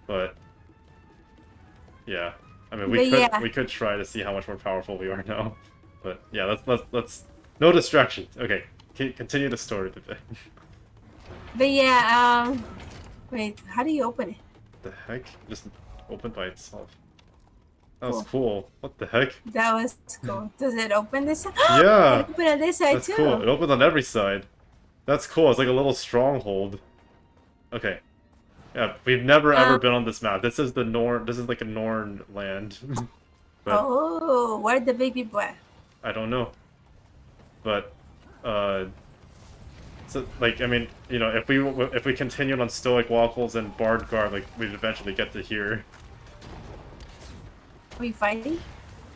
But yeah, I mean we could try to see how much more powerful we are now. But yeah, let's no distractions. Okay, continue the story a bit. But yeah, wait, how do you open it? The heck? Just opened by itself. That was Cool. cool. What the heck? That was cool. Does it open this side? Yeah! It opened on this side That's cool. too. It opened on every side. That's cool. It's like a little stronghold. Okay. Yeah, we've never ever been on this map. This is the Norn. This is like a Norn land. But oh, where'd the baby boy? I don't know. But so like I mean, you know, if we continued on Stoic Waffles and Bard Guard, like we'd eventually get to here. Are we fighting?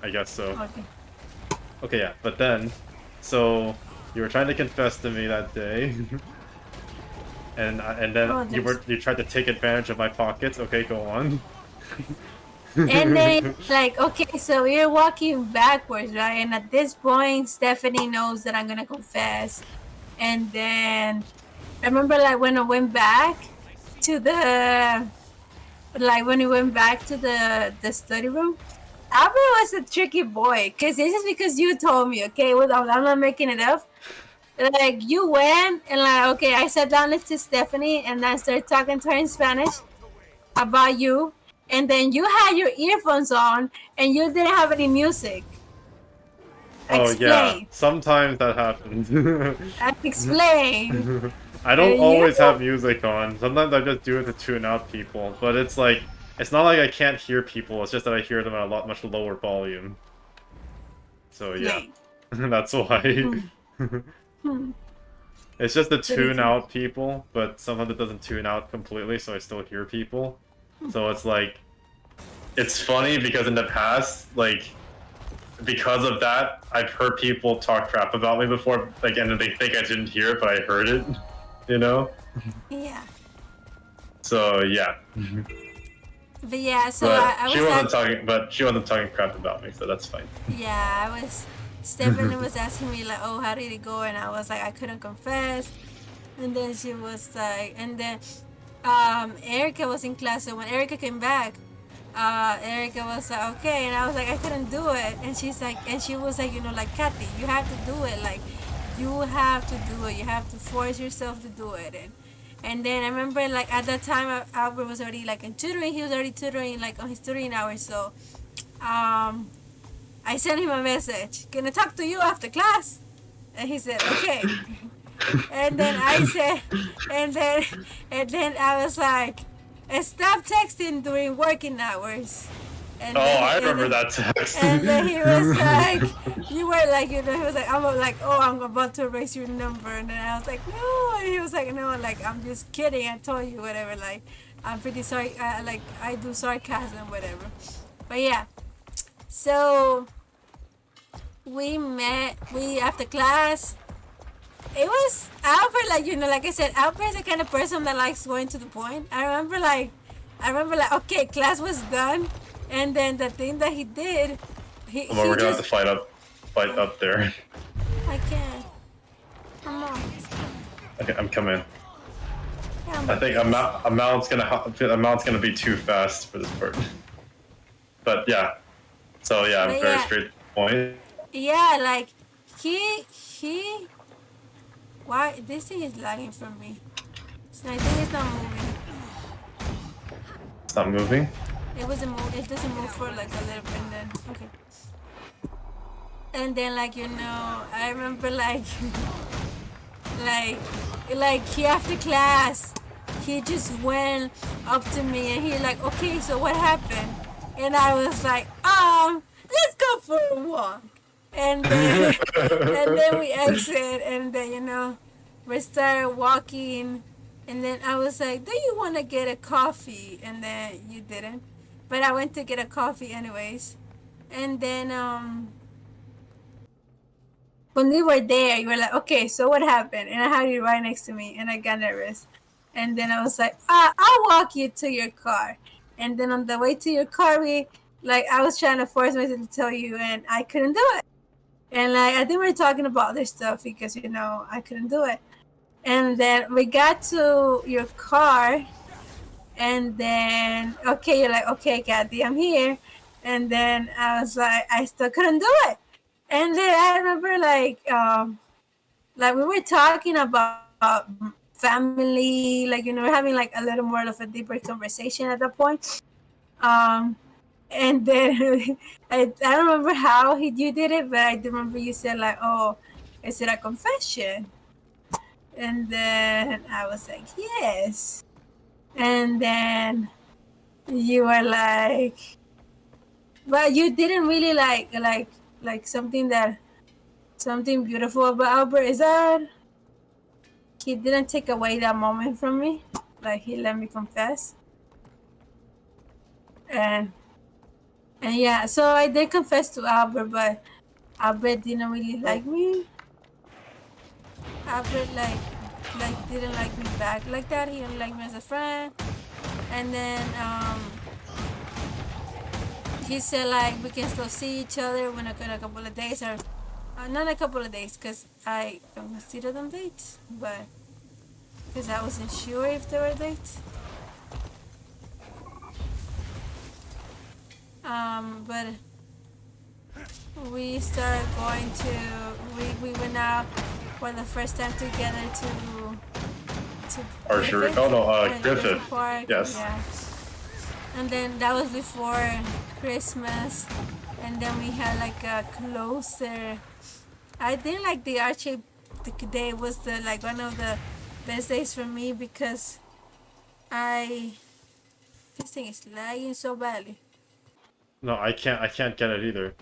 I guess so. Okay. Okay, yeah, but then, so you were trying to confess to me that day, and then you tried to take advantage of my pockets. Okay, go on. And then like, okay, so we're walking backwards, right? And at this point, Stephanie knows that I'm gonna confess. And then I remember like when I went back to the study room, Albert was a tricky boy, because this is because you told me, okay? I'm not making it up. Like, you went and like, okay, I sat down next to Stephanie and I started talking to her in Spanish about you, and then you had your earphones on and you didn't have any music. Oh Explain. Yeah, sometimes that happens. Explain. I don't always have music on. Sometimes I just do it to tune out people, but it's like, it's not like I can't hear people, it's just that I hear them at a much lower volume. So yeah, that's why. It's just to tune out people, but sometimes it doesn't tune out completely, so I still hear people. So it's like, it's funny because in the past, like, because of that, I've heard people talk crap about me before, like, and they think I didn't hear it, but I heard it, you know? Yeah. So yeah. But yeah, so but I was she wasn't talking crap about me, so that's fine. Yeah, I was. Stephanie was asking me like, "Oh, how did it go?" And I was like, "I couldn't confess." And then she was like, and then Erica was in class, so when Erica came back, Erica was like, "Okay," and I was like, "I couldn't do it," and she was like, you know, like, Kathy, you have to do it, like, you have to do it, you have to force yourself to do it. And then I remember, like, at that time, Albert was already like in tutoring. He was already tutoring, like, on his tutoring hours, so I sent him a message, "Can I talk to you after class?" And he said, "Okay." And then I said, and then I was like, "Stop texting during working hours." And I remember that text. And then he was like, "You were like, you know," he was like, "I'm like, oh, I'm about to erase your number." And then I was like, "No." And he was like, "No, like, I'm just kidding. I told you, whatever. Like, I'm pretty sorry. Like, I do sarcasm, whatever." But yeah. So we met. After class, it was Albert. Like, you know, like I said, Albert is the kind of person that likes going to the point. I remember like, okay, class was done, and then the thing that he did, we're gonna have to fight up there. I can't. Come on. Okay, I'm coming. I think amount's gonna be too fast for this part. But yeah. So yeah, very straight to the point. Yeah, like he why this thing is lagging for me. So I think it's not moving. It's not moving? It doesn't move for like a little bit, and then okay. And then, like, you know, I remember like like he after class, he just went up to me and he like, "Okay, so what happened?" And I was like, let's go for a walk." And then and then we exit, and then, you know, we started walking, and then I was like, "Do you want to get a coffee?" And then you didn't, but I went to get a coffee anyways. And then when we were there, you were like, "Okay, so what happened?" And I had you right next to me, and I got nervous. And then I was like, "I'll walk you to your car." And then on the way to your car, I was trying to force myself to tell you, and I couldn't do it. And like, I think we were talking about other stuff because, you know, I couldn't do it. And then we got to your car, And then, okay, you're like, okay, Kathy, I'm here. And then I was like, I still couldn't do it. And then I remember like we were talking about family, like, you know, we're having like a little more of a deeper conversation at that point. Um, and then I don't remember how you did it, but I do remember you said like, oh, is it a confession? And then I was like, yes. And then you were like, but you didn't really like something beautiful about Albert is that he didn't take away that moment from me. Like he let me confess. And and yeah, so I did confess to Albert, but Albert didn't really like me. Albert like didn't like me back like that. He didn't like me as a friend. And then he said like we can still see each other when in a couple of days or not a couple of days because I don't consider them dates, but because I wasn't sure if they were dates. But we started going to we went out for the first time together to Archery. Griffith. Oh no, Griffith Griffith. Park. Yes. Yeah. And then that was before Christmas, and then we had like a closer. I think like the archery day was the like one of the best days for me because I this thing is lagging so badly. No, I can't get it either.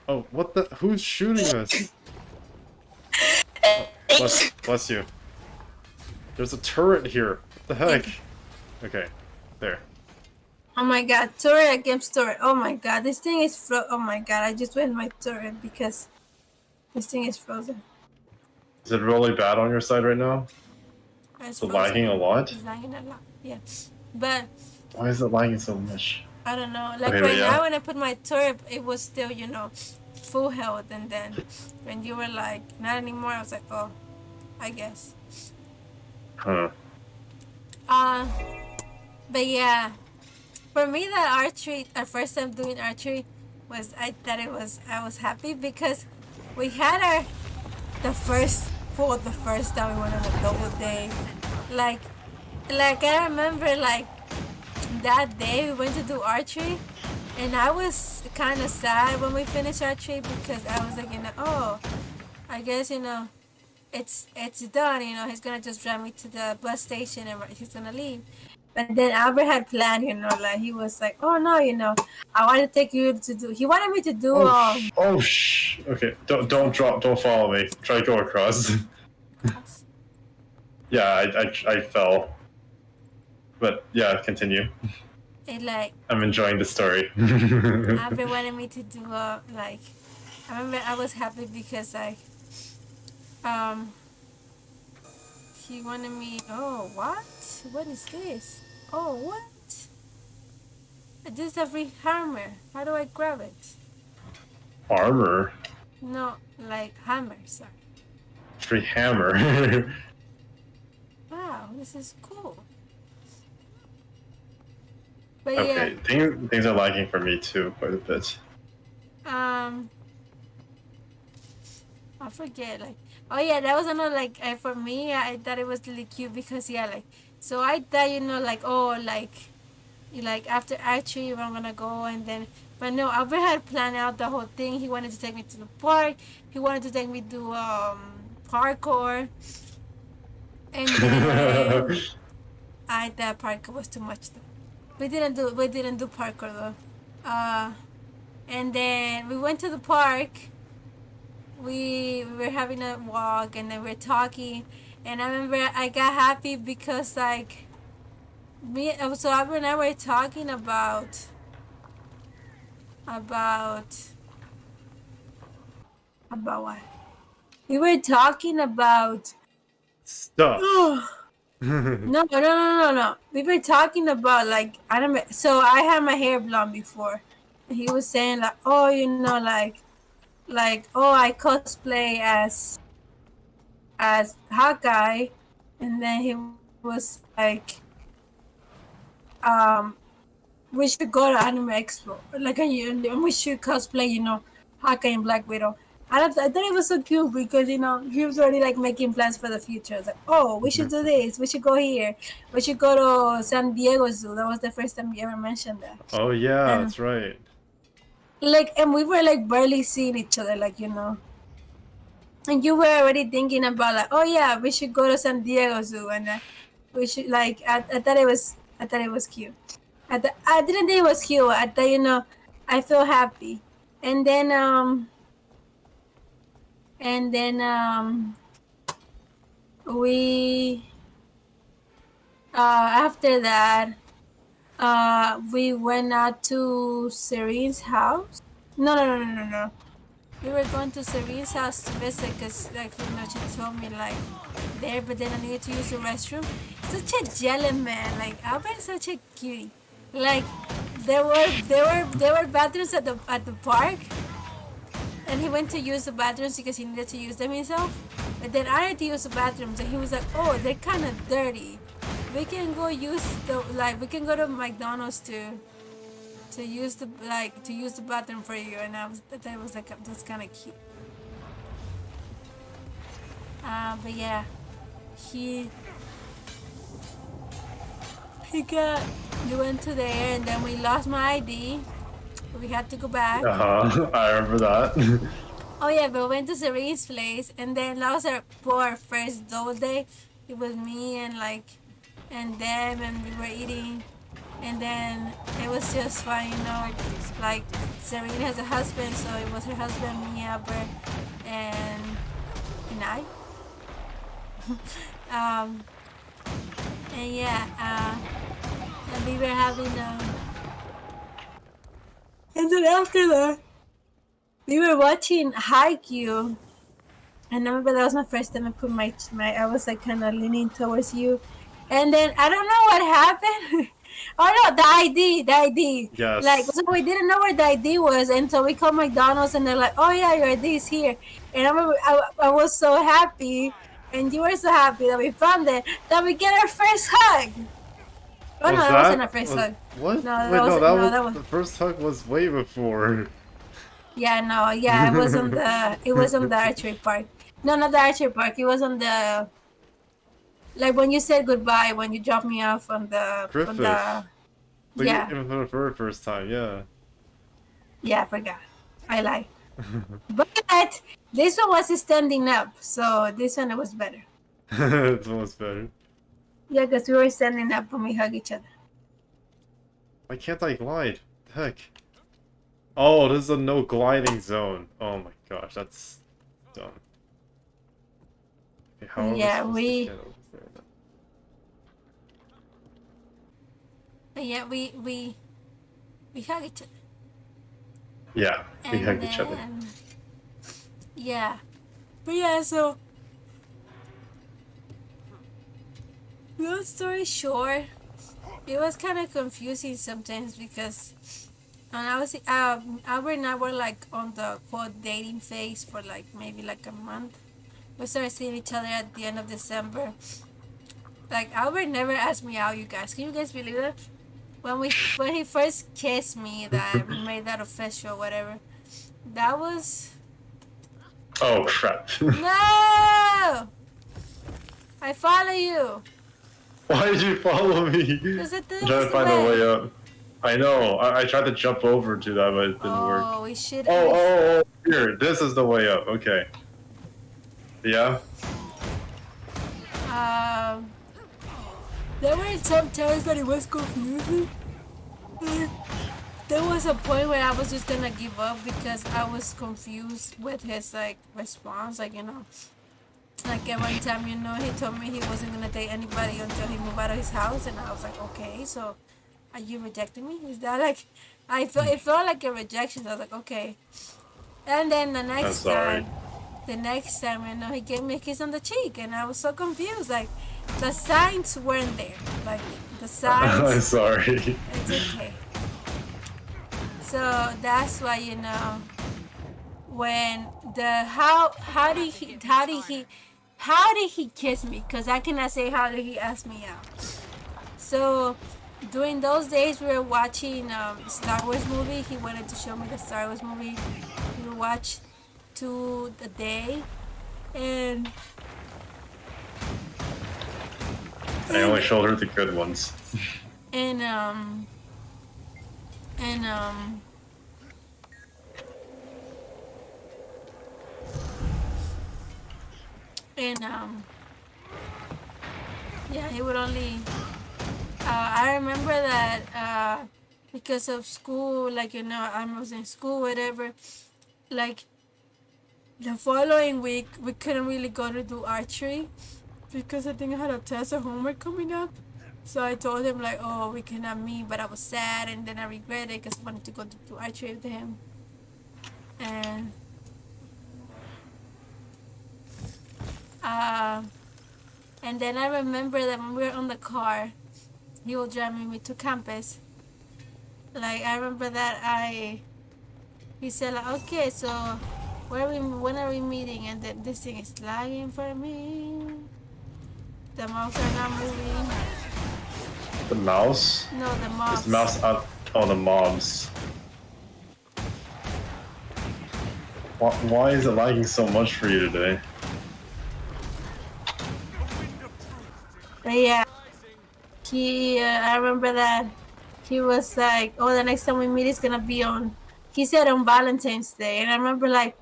Oh, what the? Who's shooting us? Oh, bless you. There's a turret here. What the heck? Okay, there. Oh my god, turret against turret. Oh my god, this thing is oh my god, I just went my turret because this thing is frozen. Is it really bad on your side right now? It's Is it lagging a lot? It's lagging a lot. Yeah. But Why is it lagging so much? I don't know. Like Okay, but right yeah. now when I put my turret it was still, you know, full health, and then when you were like not anymore, I was like, oh, I guess. Huh. But yeah. For me, that archery, our first time doing archery, was I thought it was I was happy because we had the first time we went on a double day, like I remember like that day we went to do archery, and I was kind of sad when we finished archery because I was like, you know, oh, I guess you know, it's done. You know, he's gonna just drive me to the bus station and he's gonna leave. But then Albert had planned, you know, like he was like, "Oh no, you know, I want to take you to do." He wanted me to do. Okay, don't follow me. Try to go across. Yeah, I fell. But yeah, continue. It like I'm enjoying the story. Albert wanted me to do like. I remember I was happy because um he wanted me. Oh, what? What is this? Oh, what? This is a free hammer. How do I grab it? Armor? No, like hammer, sorry. Free hammer. Wow, this is cool. But Okay, yeah, things are lagging for me too, quite a bit. I forget, like, oh yeah, that was another, like, for me, I thought it was really cute because, yeah, like, so I thought, you know, like, oh, like, after archery, we're gonna go, and then, but no, Albert had planned out the whole thing. He wanted to take me to the park, he wanted to take me to, parkour, and then I thought parkour was too much, though. We didn't do parkour, though. And then we went to the park, we were having a walk, and then we were talking, and I remember I got happy because like so Abby and I were talking about what? We were talking about Stuff. no. We were talking about like I don't know. So I had my hair blonde before, and he was saying like, oh, you know, like oh, I cosplay as Hawkeye, and then he was like, we should go to Anime Expo, like, and we should cosplay, Hawkeye and Black Widow. I thought it was so cute because he was already like making plans for the future. I was like, oh, we should do this. We should go here. We should go to San Diego Zoo. That was the first time you ever mentioned that. Oh yeah, And that's right. and we were like barely seeing each other, and you were already thinking about like, oh yeah, we should go to San Diego Zoo, and we should like. I thought it was cute. I didn't think it was cute. I thought I feel happy, and then and then we after that we went out to Serene's house. No. We were going to Serene's house to visit because, like, she told me, like, there, but then I needed to use the restroom. Such a jelly man. Like, Albert is such a cutie. Like, there were bathrooms at the park, and he went to use the bathrooms because he needed to use them himself. But then I had to use the bathrooms, and he was like, "Oh, they're kind of dirty. We can go we can go to McDonald's to use the bathroom for you." And I thought it was like, that's kind of cute. But yeah, he went to there, and then we lost my ID. We had to go back. I remember that. Oh yeah, but we went to Serene's place, and then that was our first double day. It was me and them, and we were eating, and then it was just fun, Like, Serene has a husband, so it was her husband, me, Albert, and I. And yeah, and we were having and then after that, we were watching Haikyuu. And I remember that was my first time I put I was like kind of leaning towards you. And then I don't know what happened. Oh no, the ID. Yes. Like, so we didn't know where the ID was, and so we called McDonald's, and they're like, "Oh yeah, your ID is here." And I remember I was so happy, and you were so happy that we found it, that we get our first hug. Oh no, that wasn't our first hug. What? No, That was the first hug was way before. Yeah, no, yeah, it was on the archery park. No, not the archery park. It was on the, like, when you said goodbye, when you dropped me off on the Griffith. Yeah. Even for the very first time, yeah. Yeah, I forgot. I lied. But this one was standing up, so this one was better. It's almost better. Yeah, because we were standing up when we hug each other. Why can't I glide? The heck? Oh, this is a no gliding zone. Oh my gosh, that's dumb. Okay, how are Yeah, we supposed to get over there then? Yeah, we hug each other. Yeah, we hug each other. Yeah. But yeah, so long story short, it was kind of confusing sometimes because Albert and I were like on the quote dating phase for like maybe like a month. We started seeing each other at the end of December. Like, Albert never asked me out, you guys. Can you guys believe that? When he first kissed me, that we made that official, whatever. That was... Oh crap. No! I follow you. Why did you follow me? Because I I'm trying to find a way up. I know. I tried to jump over to that, but it didn't work. Oh, we should... Oh, here. This is the way up. Okay. Yeah? There were some times that it was confusing. There was a point where I was just gonna give up because I was confused with his like response, like like at one time, he told me he wasn't gonna date anybody until he moved out of his house, and I was like, okay, so are you rejecting me? Is that like, it felt like a rejection. I was like, okay. And then the next time, he gave me a kiss on the cheek, and I was so confused. Like, the signs weren't there. Like, the signs. I'm sorry. It's okay. So that's why, when how did he kiss me? Because I cannot say how did he ask me out. So during those days we were watching Star Wars movie. He wanted to show me the Star Wars movie. We watched to the day, and I only showed her the good ones. and um and and yeah, he would only. I remember that because of school, like I was in school, whatever. Like the following week, we couldn't really go to do archery because I think I had a test or homework coming up. So I told him like, oh, we cannot meet, but I was sad, and then I regretted it because I wanted to go to do archery with him. And uh, and then I remember that when we were on the car, he was driving me to campus. Like I remember that he said like, okay, so when are we meeting? And then this thing is lagging for me. The mouse are not moving. The mouse? No, the Is mobs. the mouse up? Oh, the mobs. Why is it lagging so much for you today? But yeah, I remember that he was like, oh, the next time we meet is gonna be he said on Valentine's Day. And I remember like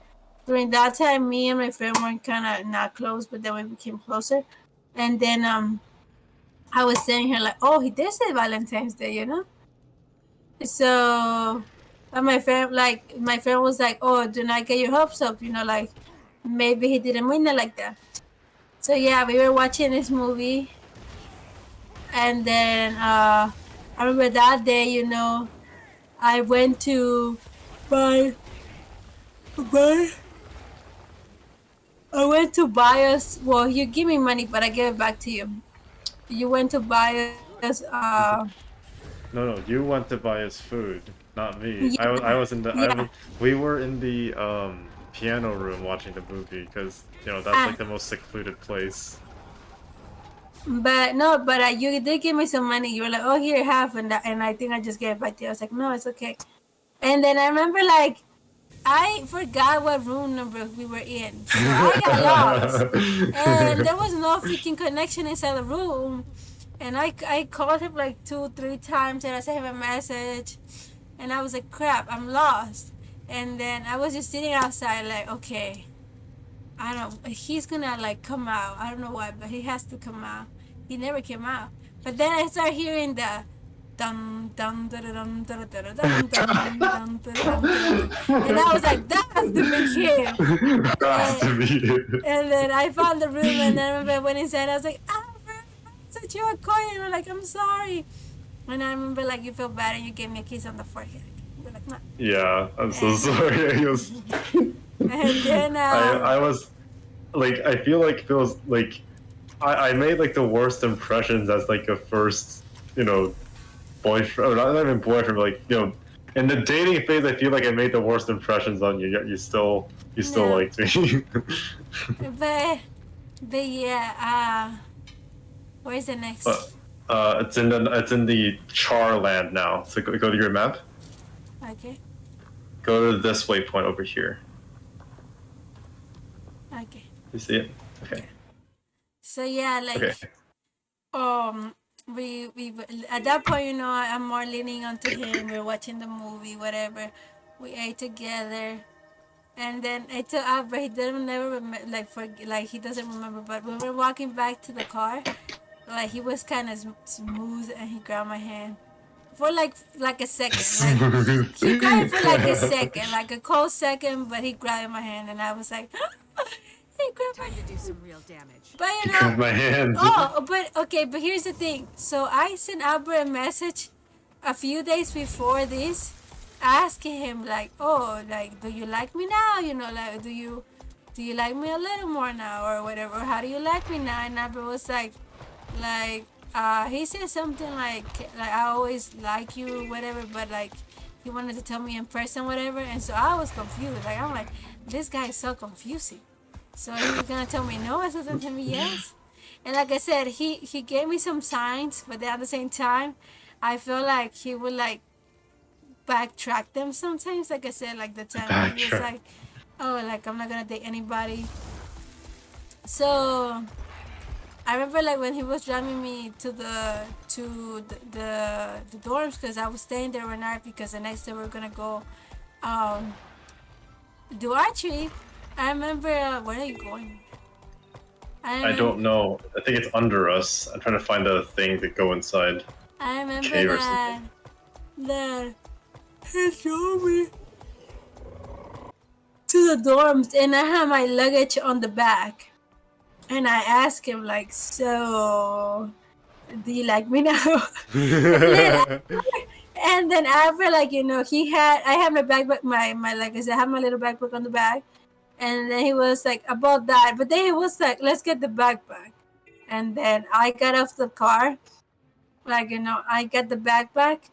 during that time, me and my friend were kind of not close, but then we became closer. And then I was saying her like, oh, he did say Valentine's Day. So my friend was like, oh, do not get your hopes up, like maybe he didn't mean it like that. So yeah, we were watching this movie, and then I remember that day, I went to buy I went to buy us. Well, you give me money, but I give it back to you. You went to buy us. No, you went to buy us food, not me. Yeah, I was in the yeah. we were in the piano room watching the movie because that's like the most secluded place. But no, but you did give me some money. You were like, oh, here, half, and I think I just gave it back to you. I was like, no, it's okay. And then I remember like I forgot what room number we were in, so I got lost, and there was no freaking connection inside the room. And I called him like 2-3 times, and I sent him a message, and I was like, crap, I'm lost. And then I was just sitting outside like, okay, I don't. He's gonna like come out. I don't know why, but he has to come out. He never came out. But then I start hearing the dum dum dum dum dum dum dum dum dum, and I was like, that has to be him. Has to be it. And then I found the room, and then I remember I went inside. I was like, such you a coin. And I'm like, I'm sorry. And I remember like you felt bad, and you gave me a kiss on the forehead. You're like, no. Yeah, I'm so sorry. And then I was like, I feel like it feels like I made like the worst impressions as like a first, boyfriend, or not even boyfriend, but like in the dating phase. I feel like I made the worst impressions on you, yet you still liked me. but yeah, where's the next? It's in the Char land now. So go to your map. Okay. Go to this waypoint over here. Okay. You see it? Okay. Yeah. So yeah, like Okay. we at that point, I'm more leaning onto him. We're watching the movie, whatever. We ate together, and then I told Albert he didn't never he doesn't remember. But when we're walking back to the car, like he was kind of smooth, and he grabbed my hand for like a second. Like he grabbed it for like a second, like a cold second. But he grabbed my hand, and I was like. He grabbed my hand. To do some real damage. But my hand. But here's the thing. So I sent Albert a message a few days before this, asking him like, oh, like, do you like me now? Like, do you like me a little more now or whatever? How do you like me now? And Albert was like, he said something like I always like you, whatever, but like he wanted to tell me in person, whatever. And so I was confused. Like I'm like, this guy is so confusing. So he was gonna tell me no, I was gonna tell me yes. And like I said, he gave me some signs, but then at the same time, I feel like he would like backtrack them sometimes. Like I said, like the time that he was Backtrack. like, oh, like I'm not gonna date anybody. So I remember like when he was driving me to the dorms because I was staying there one night because the next day we were gonna go um, do archery. I remember where are you going? I I remember don't know. I think it's under us. I'm trying to find a thing to go inside. I remember Cave or that something. that he showed me to the dorms and I had my luggage on the back. And I asked him like, so do you like me now? And then after like, you know, I had my backpack my like I said, I had my little backpack on the back. And then he was like about that. But then he was like, let's get the backpack. And then I got off the car, like, you know, I got the backpack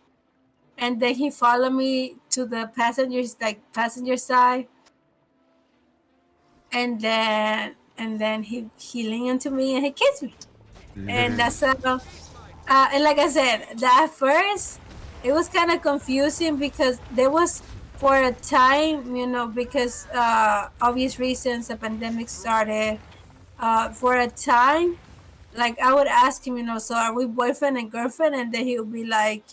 and then he followed me to the passenger side and then he leaned into me and he kissed me. And that's and like I said, that at first it was kind of confusing because there was for a time, you know, because obvious reasons the pandemic started. For a time, like I would ask him, you know, so are we boyfriend and girlfriend? And then he would be like,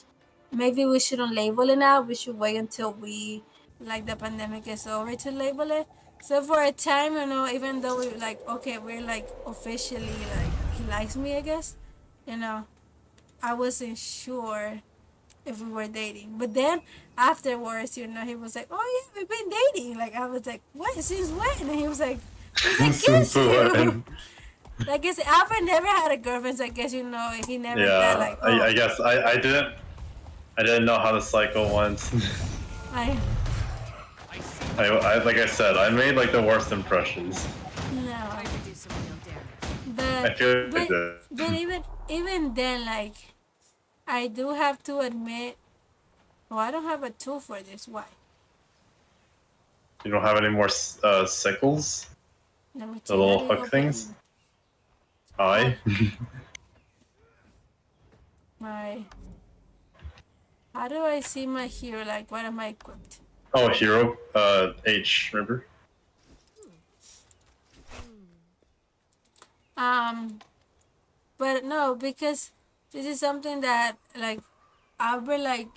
maybe we shouldn't label it now. We should wait until we like the pandemic is over to label it. So for a time, you know, even though we like okay, we're like officially like he likes me, I guess, you know, I wasn't sure if we were dating. But then afterwards, you know, he was like, "Oh yeah, we've been dating." Like I was like, "What? Since when?" And he was like, "Since I Since kissed you." when? Like I said, Albert never had a girlfriend, so I guess you know he never thought Yeah, like, I "Oh, guess I didn't know how the cycle went. I I like I said, I made like the worst impressions. no." I But feel like but this. but even then, like I do have to admit, oh, I don't have a tool for this. Why? You don't have any more sickles? Let me The see. How little do you hook things? open how, I? my? How do I see my hero? Like, what am I equipped? Oh, hero. H. Remember? But no, because this is something that like Albert like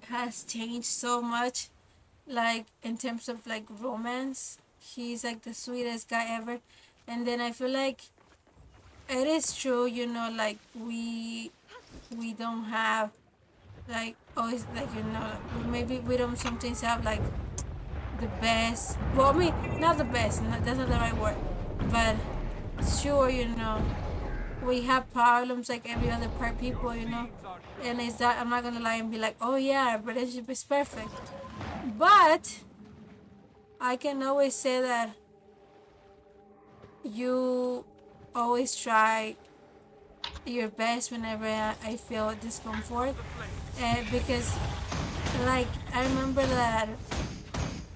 has changed so much, like in terms of like romance. He's like the sweetest guy ever, and then I feel like it is true, you know, like we don't have like always like you know maybe we don't sometimes have like the best. Well, I mean not the best. That's not the right word, but sure, you know, we have problems like every other part people, you know. And it's that I'm not gonna lie and be like, oh yeah, our relationship is perfect. But I can always say that you always try your best whenever I feel discomfort. Because like I remember that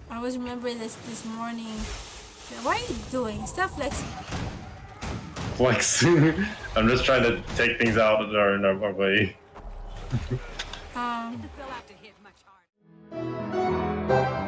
I was remembering this morning. What are you doing? Stop flexing. Flexing. I'm just trying to take things out of our way. Um, They'll have to hit much harder.